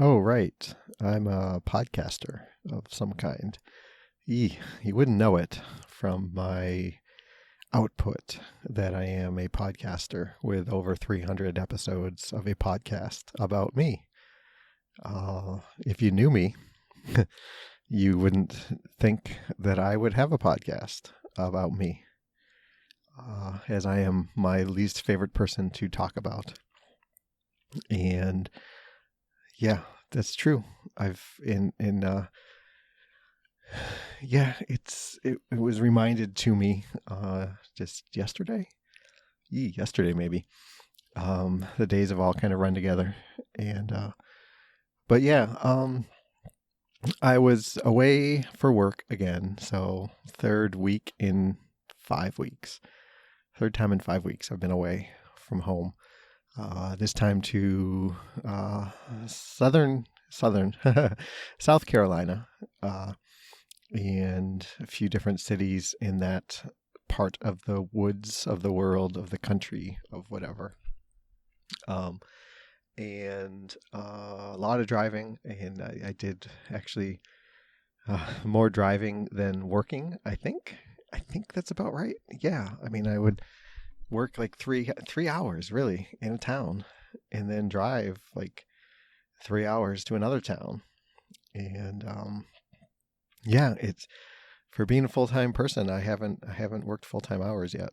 Oh, right. I'm a podcaster of some kind. You wouldn't know it from my output that I am a podcaster with over 300 episodes of a podcast about me. If you knew me, you wouldn't think that I would have a podcast about me, as I am my least favorite person to talk about. And yeah, that's true. I've in Yeah, it was reminded to me just yesterday. Yesterday maybe. The days have all kind of run together, and but yeah, I was away for work again. So third week in 5 weeks, third time in 5 weeks I've been away from home. This time to southern South Carolina. And a few different cities in that part of the woods of the world, of the country, of whatever. Um, and a lot of driving, and I did actually more driving than working. I think that's about right. Yeah, I mean, I would work like three hours really in a town, and then drive like 3 hours to another town, and yeah, it's for being a full time person. I haven't worked full time hours yet.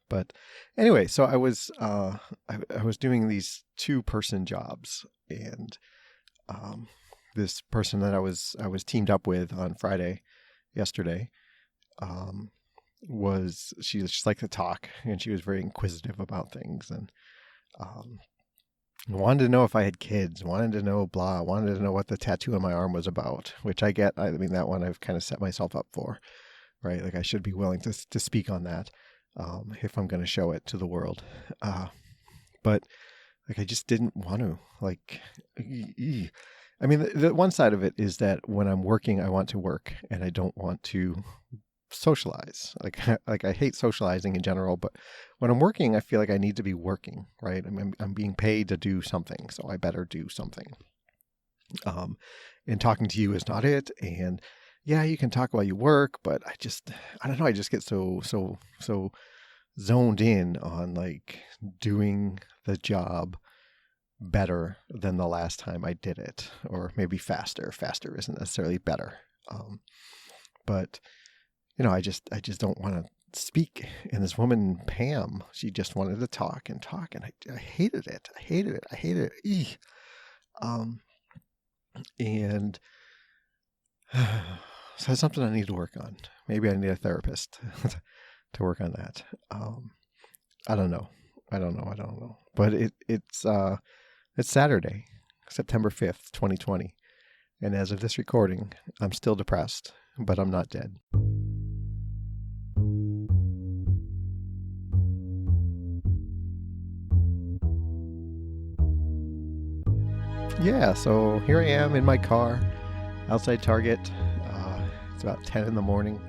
But anyway, so I was doing these 2-person jobs, and this person that I was teamed up with on Friday, yesterday, um, she just liked to talk, and she was very inquisitive about things, and um, wanted to know if I had kids, wanted to know blah, wanted to know what the tattoo on my arm was about, which I get. I mean, that one I've kind of set myself up for, right? Like I should be willing to speak on that if I'm going to show it to the world. But like, I just didn't want to. Like, I mean, the one side of it is that when I'm working, I want to work, and I don't want to socialize. Like I hate socializing in general, but when I'm working, I feel like I need to be working, right? I'm being paid to do something, so I better do something. And talking to you is not it. And yeah, you can talk while you work, but I don't know. I just get so zoned in on like doing the job better than the last time I did it, or maybe faster. Faster isn't necessarily better. But I just don't want to speak. And this woman, Pam, she just wanted to talk and talk. And I hated it. I hated it. I hated it. Eek. And so that's something I need to work on. Maybe I need a therapist to work on that. I don't know. I don't know. But it's Saturday, September 5th, 2020. And as of this recording, I'm still depressed, but I'm not dead. Yeah, so here I am in my car outside Target. It's about 10 in the morning,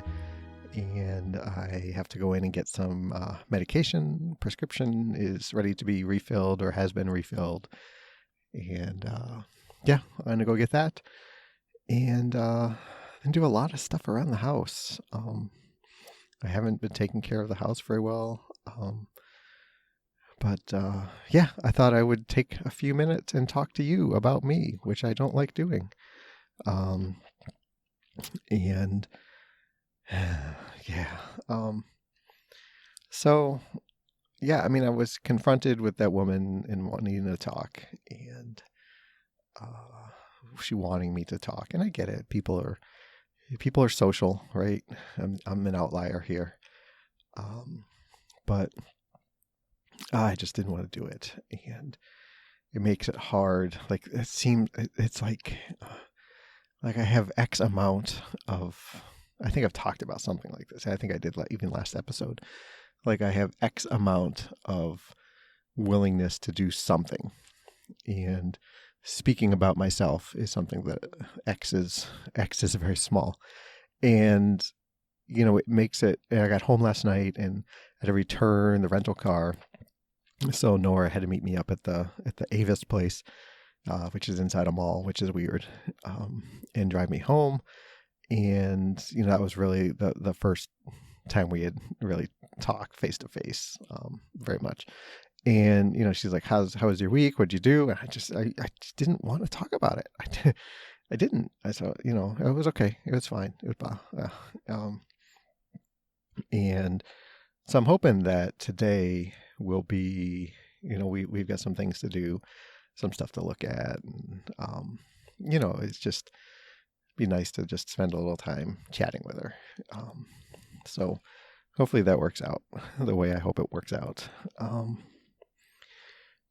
and I have to go in and get some medication. Prescription is ready to be refilled or has been refilled. And yeah, I'm going to go get that and do a lot of stuff around the house. I haven't been taking care of the house very well. But yeah, I thought I would take a few minutes and talk to you about me, which I don't like doing. And yeah. So yeah, I mean, I was confronted with that woman and wanting to talk, and she wanting me to talk, and I get it. People are social, right? I'm an outlier here, but I just didn't want to do it, and it makes it hard. Like it's like I have X amount of. I think I've talked about something like this. I think I did even last episode. Like I have X amount of willingness to do something, and speaking about myself is something that X is very small, and it makes it. I got home last night and I had to return the rental car. So Nora had to meet me up at the Avis place, which is inside a mall, which is weird, and drive me home. And, that was really the first time we had really talked face to face, very much. And, she's like, how was your week? What'd you do? And I just didn't want to talk about it. I didn't. I thought, it was okay. It was fine. It was, and so I'm hoping that today will be, we've got some things to do, some stuff to look at. And, it's just be nice to just spend a little time chatting with her. So hopefully that works out the way I hope it works out.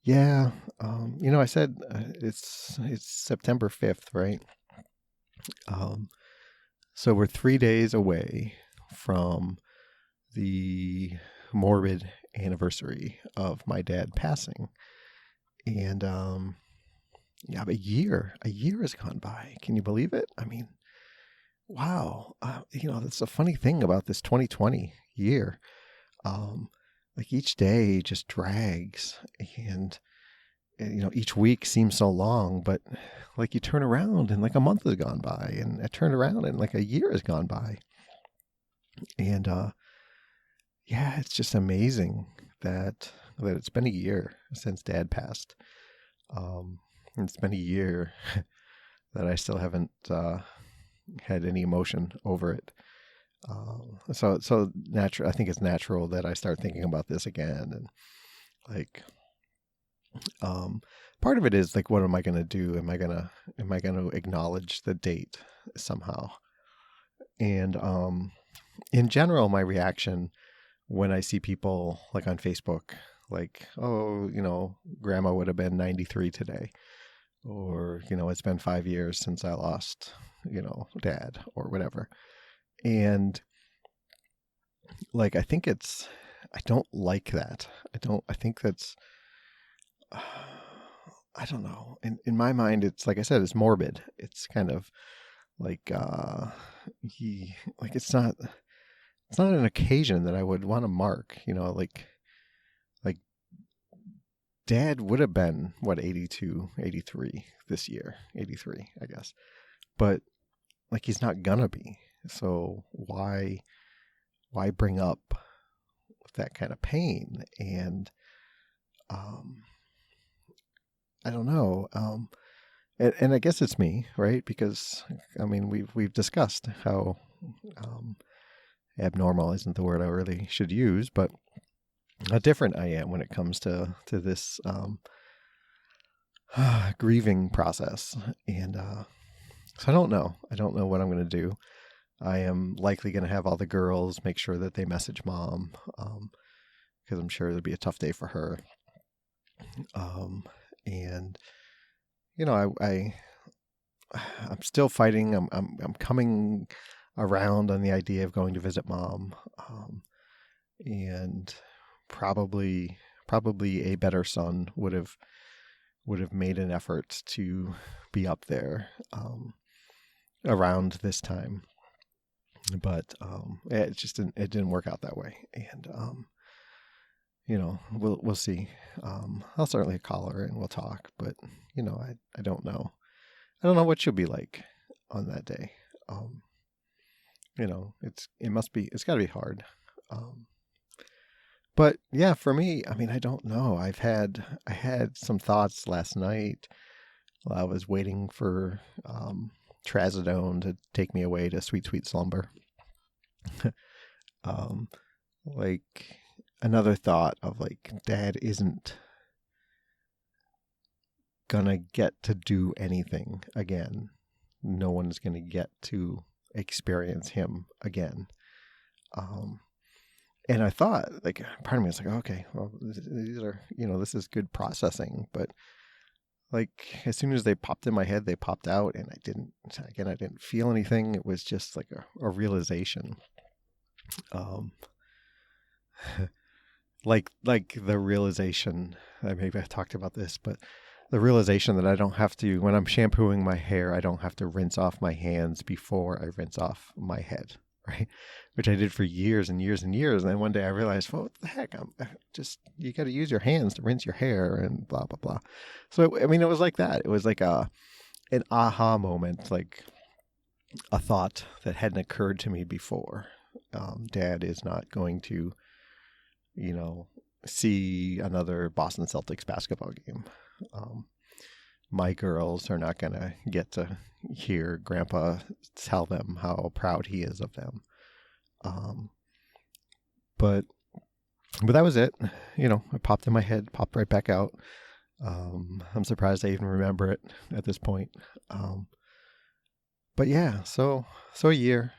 Yeah. I said it's September 5th, right? So we're 3 days away from the morbid anniversary of my dad passing. And, a year has gone by. Can you believe it? I mean, wow. That's a funny thing about this 2020 year. Like each day just drags, and each week seems so long, but like you turn around and like a month has gone by, and I turned around and like a year has gone by. And it's just amazing that it's been a year since Dad passed. And it's been a year that I still haven't had any emotion over it. So natural. I think it's natural that I start thinking about this again, and like, part of it is like, what am I going to do? Am I going to acknowledge the date somehow? And in general, my reaction when I see people like on Facebook, like, oh, grandma would have been 93 today, or, it's been 5 years since I lost, dad, or whatever. And like, I don't like that. I think that's, I don't know. In my mind, it's like I said, it's morbid. It's kind of like, it's not an occasion that I would want to mark, like Dad would have been, 82, 83 this year, 83, I guess. But like, he's not gonna be. So why bring up that kind of pain? And, I don't know. And I guess it's me, right? Because I mean, we've discussed how, abnormal isn't the word I really should use, but how different I am when it comes to this grieving process. And so I don't know what I'm going to do. I am likely going to have all the girls make sure that they message Mom, because I'm sure it'll be a tough day for her. And I'm still fighting. I'm coming around on the idea of going to visit Mom, and probably a better son would have made an effort to be up there around this time, but it didn't work out that way. And we'll see. I'll certainly call her and we'll talk, but I don't know. I don't know what she'll be like on that day. It's got to be hard. But yeah, for me, I mean, I don't know. I had some thoughts last night while I was waiting for trazodone to take me away to sweet, sweet slumber. Like another thought of like, Dad isn't gonna get to do anything again. No one's gonna get to experience him again. And I thought, like, part of me was like, okay, well, these are, this is good processing. But like, as soon as they popped in my head, they popped out, and I didn't feel anything. It was just like a realization. Like the realization, maybe I talked about this, but the realization that I don't have to, when I'm shampooing my hair, I don't have to rinse off my hands before I rinse off my head, right? Which I did for years and years and years. And then one day I realized, well, what the heck? You got to use your hands to rinse your hair and blah, blah, blah. So, I mean, it was like that. It was like an aha moment, like a thought that hadn't occurred to me before. Dad is not going to, see another Boston Celtics basketball game. My girls are not going to get to hear Grandpa tell them how proud he is of them. But that was it. It popped in my head, popped right back out. I'm surprised I even remember it at this point. But yeah, so a year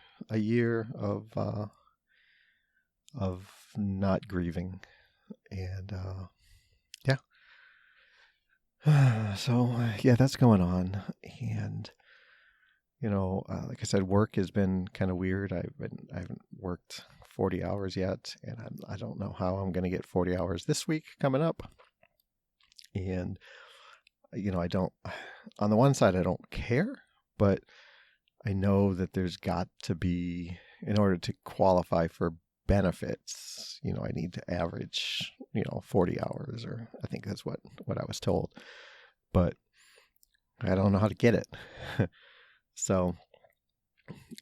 of not grieving, and yeah. So yeah, that's going on, and like I said, work has been kind of weird. I haven't worked 40 hours yet, and I don't know how I'm going to get 40 hours this week coming up. And I don't. On the one side, I don't care, but I know that there's got to be, in order to qualify for benefits, I need to average, 40 hours, or I think that's what I was told. But I don't know how to get it. So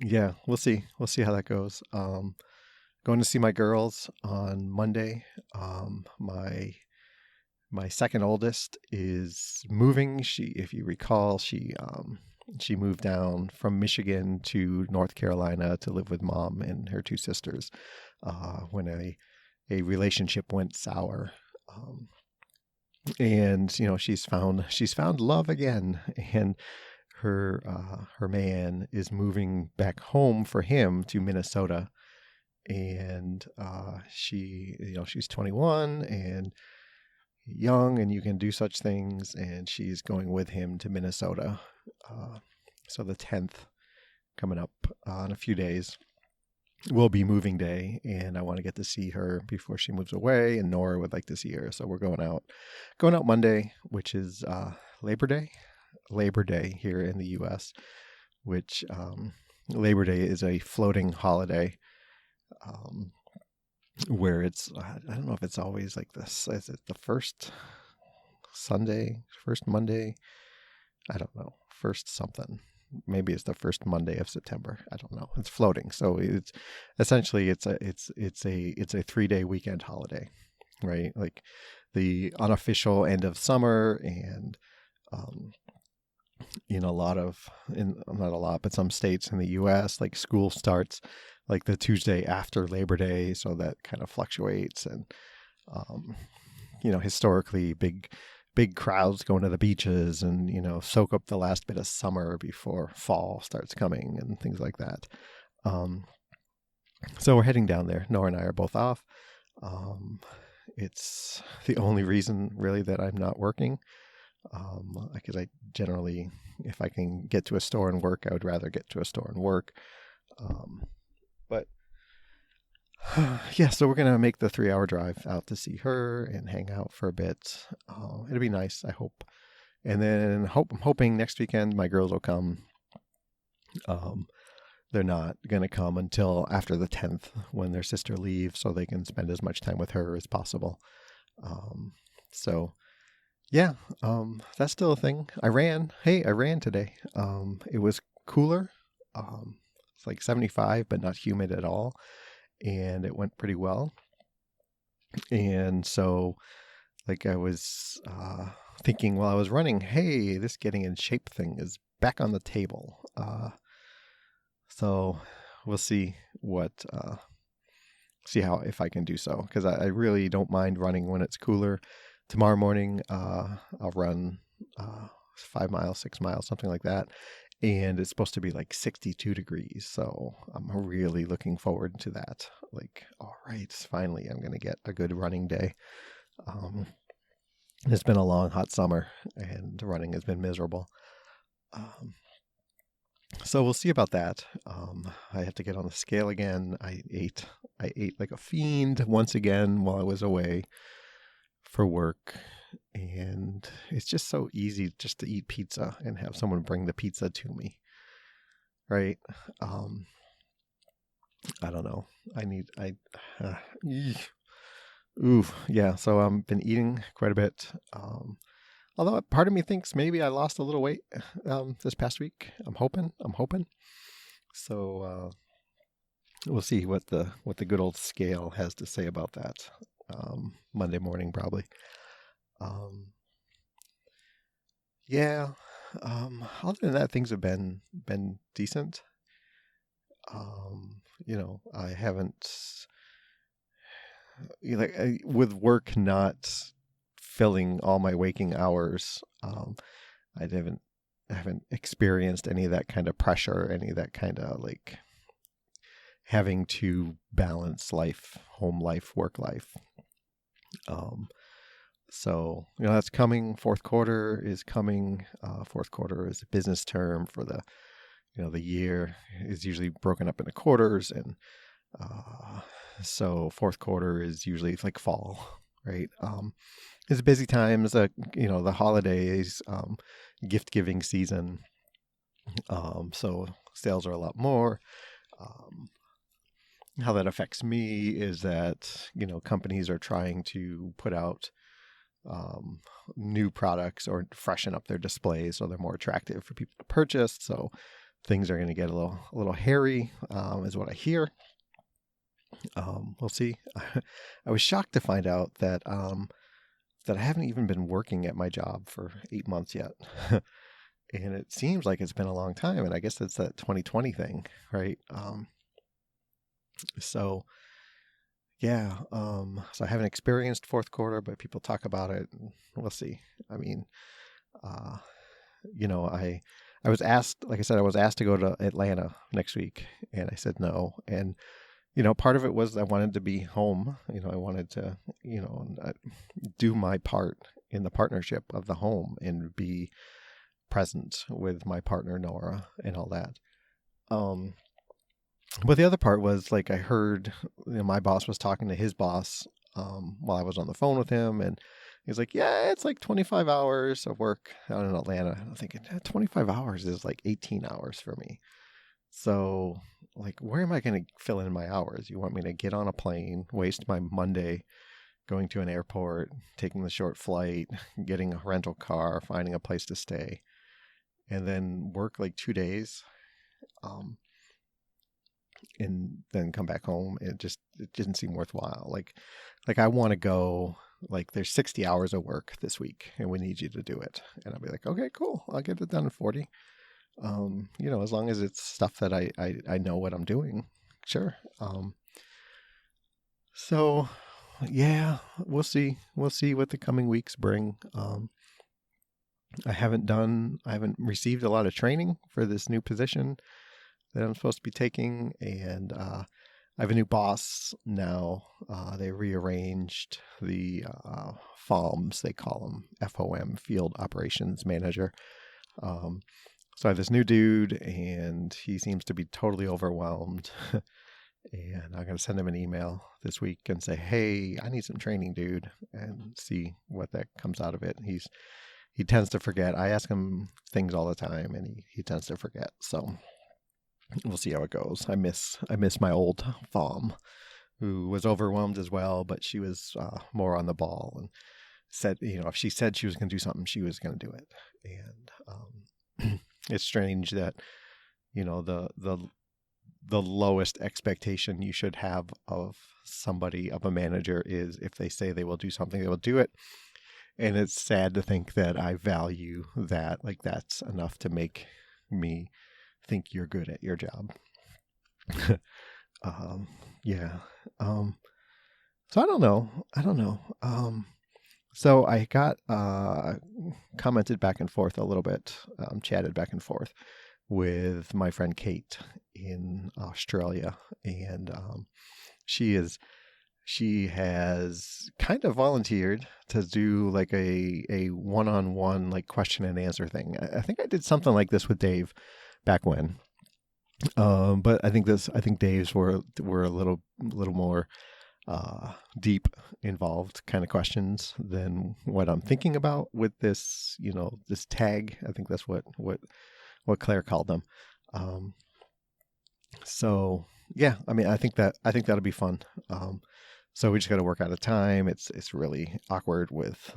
yeah, we'll see. We'll see how that goes. Going to see my girls on Monday. My second oldest is moving. If you recall, she moved down from Michigan to North Carolina to live with Mom and her two sisters when a relationship went sour. And she's found love again, and her man is moving back home for him to Minnesota, and she's 21 and young, and you can do such things, and she's going with him to Minnesota. So the 10th, coming up in a few days, will be moving day, and I want to get to see her before she moves away, and Nora would like to see her. So we're going out Monday, which is Labor Day here in the U.S., which Labor Day is a floating holiday where it's, I don't know if it's always like this. Is it the first Monday? I don't know. First something. Maybe it's the first Monday of September. I don't know. It's floating. So it's essentially it's a 3-day weekend holiday, right? Like the unofficial end of summer, and not a lot, but some states in the U.S., like school starts like the Tuesday after Labor Day, so that kind of fluctuates. And historically, big crowds going to the beaches and soak up the last bit of summer before fall starts coming and things like that. So we're heading down there. Nora and I are both off. It's the only reason really that I'm not working. Because I generally, if I can get to a store and work, I would rather get to a store and work. But yeah, so we're going to make the 3-hour drive out to see her and hang out for a bit. It'll be nice, I hope. And then I'm hoping next weekend my girls will come. They're not going to come until after the 10th when their sister leaves, so they can spend as much time with her as possible. So yeah, that's still a thing. I ran today. It was cooler. It's like 75, but not humid at all. And it went pretty well. And so, like, I was thinking while I was running, hey, this getting in shape thing is back on the table. So we'll see if I can do so, because I really don't mind running when it's cooler. Tomorrow morning, I'll run 5 miles, 6 miles, something like that. And it's supposed to be like 62 degrees. So I'm really looking forward to that. Like, all right, finally, I'm going to get a good running day. It's been a long, hot summer, and running has been miserable. So we'll see about that. I have to get on the scale again. I ate like a fiend once again while I was away for work. And it's just so easy just to eat pizza and have someone bring the pizza to me, right? I don't know. Uh, eesh. Ooh, yeah. So I've been eating quite a bit. Although part of me thinks maybe I lost a little weight this past week. I'm hoping. So we'll see what the good old scale has to say about that. Monday morning probably. Um, yeah. Other than that, things have been decent. I haven't with work not filling all my waking hours. I haven't experienced any of that kind of pressure, any of that kind of like having to balance life, home life, work life. Um, so that's coming. Fourth quarter is coming. Fourth quarter is a business term for the year is usually broken up into quarters, and so fourth quarter is usually like fall, right? It's a busy time. It's the holidays, gift giving season. So sales are a lot more. How that affects me is that companies are trying to put out new products or freshen up their displays so they're more attractive for people to purchase. So things are going to get a little hairy, is what I hear. We'll see. I was shocked to find out that I haven't even been working at my job for 8 months yet. And it seems like it's been a long time. And I guess it's that 2020 thing, right? So yeah. So I haven't experienced fourth quarter, but people talk about it. And we'll see. I mean, uh, I was asked, like I said, I was asked to go to Atlanta next week, and I said no. And part of it was I wanted to be home. I wanted to, do my part in the partnership of the home and be present with my partner Nora and all that. But the other part was like I heard, my boss was talking to his boss while I was on the phone with him, and he's like, "Yeah, it's like 25 hours of work out in Atlanta." And I'm thinking, 25 hours is like 18 hours for me. So, like, where am I going to fill in my hours? You want me to get on a plane, waste my Monday going to an airport, taking the short flight, getting a rental car, finding a place to stay, and then work like 2 days, and then come back home? It didn't seem worthwhile. Like I want to go. Like, there's 60 hours of work this week, and we need you to do it. And I'll be like, okay, cool, I'll get it done in 40. As long as it's stuff that I know what I'm doing, sure. So yeah, we'll see. We'll see what the coming weeks bring. I haven't received a lot of training for this new position that I'm supposed to be taking. And I have a new boss now. They rearranged the FOMs, they call them, FOM, Field Operations Manager. So I have this new dude, and he seems to be totally overwhelmed. And I'm going to send him an email this week and say, "Hey, I need some training, dude," and see what that comes out of it. He tends to forget. I ask him things all the time, and he tends to forget. So we'll see how it goes. I miss my old FOM, who was overwhelmed as well, but she was more on the ball and said, if she said she was going to do something, she was going to do it. And it's strange that the lowest expectation you should have of somebody, of a manager, is if they say they will do something, they will do it. And it's sad to think that I value that. Like, that's enough to make me think you're good at your job. Yeah. So I don't know. So I got commented back and forth a little bit, chatted back and forth with my friend Kate in Australia, and she has kind of volunteered to do like a one-on-one like question and answer thing. I think I did something like this with Dave back when, but I think Dave's were a little more deep, involved kind of questions than what I'm thinking about with this, this tag. I think that's what Claire called them. So yeah, I mean, I think that'll be fun. So we just got to work out a time. It's really awkward with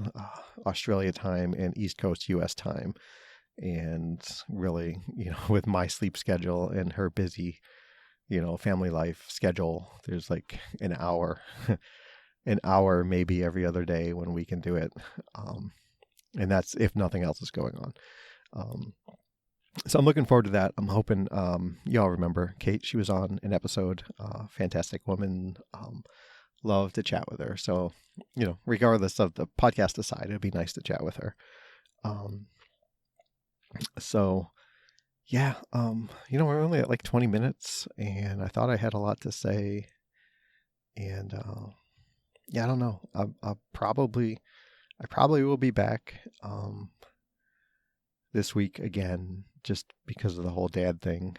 Australia time and East Coast U.S. time, and really, with my sleep schedule and her busy, family life schedule, there's like an hour, an hour maybe every other day when we can do it, and that's if nothing else is going on. So I'm looking forward to that. I'm hoping y'all remember Kate. She was on an episode. Fantastic woman. Love to chat with her. So, regardless of the podcast aside, it'd be nice to chat with her. So yeah, we're only at like 20 minutes, and I thought I had a lot to say. And yeah, I don't know. I probably will be back this week again, just because of the whole dad thing.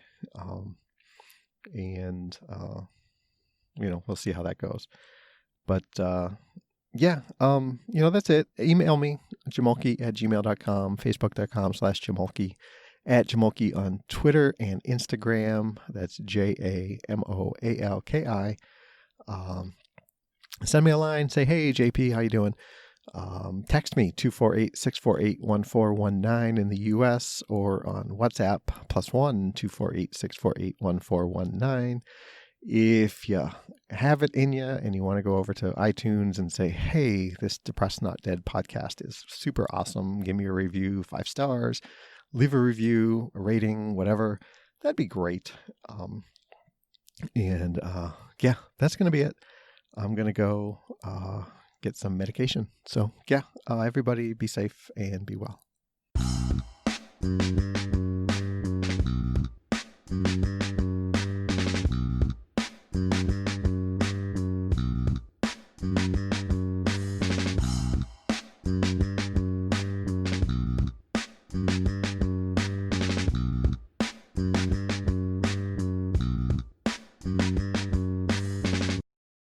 And we'll see how that goes. But yeah, that's it. Email me, jamolke@gmail.com, facebook.com/jamolke, @jamolke on Twitter and Instagram. That's JAMOALKI. Send me a line. Say, hey, JP, how you doing? Text me 248-648-1419 in the US, or on WhatsApp +1 248-648-1419. If you have it in you and you want to go over to iTunes and say, hey, this Depressed Not Dead podcast is super awesome, give me a review, 5 stars, leave a review, a rating, whatever, that'd be great. Yeah, that's going to be it. I'm going to go get some medication. So yeah, everybody be safe and be well.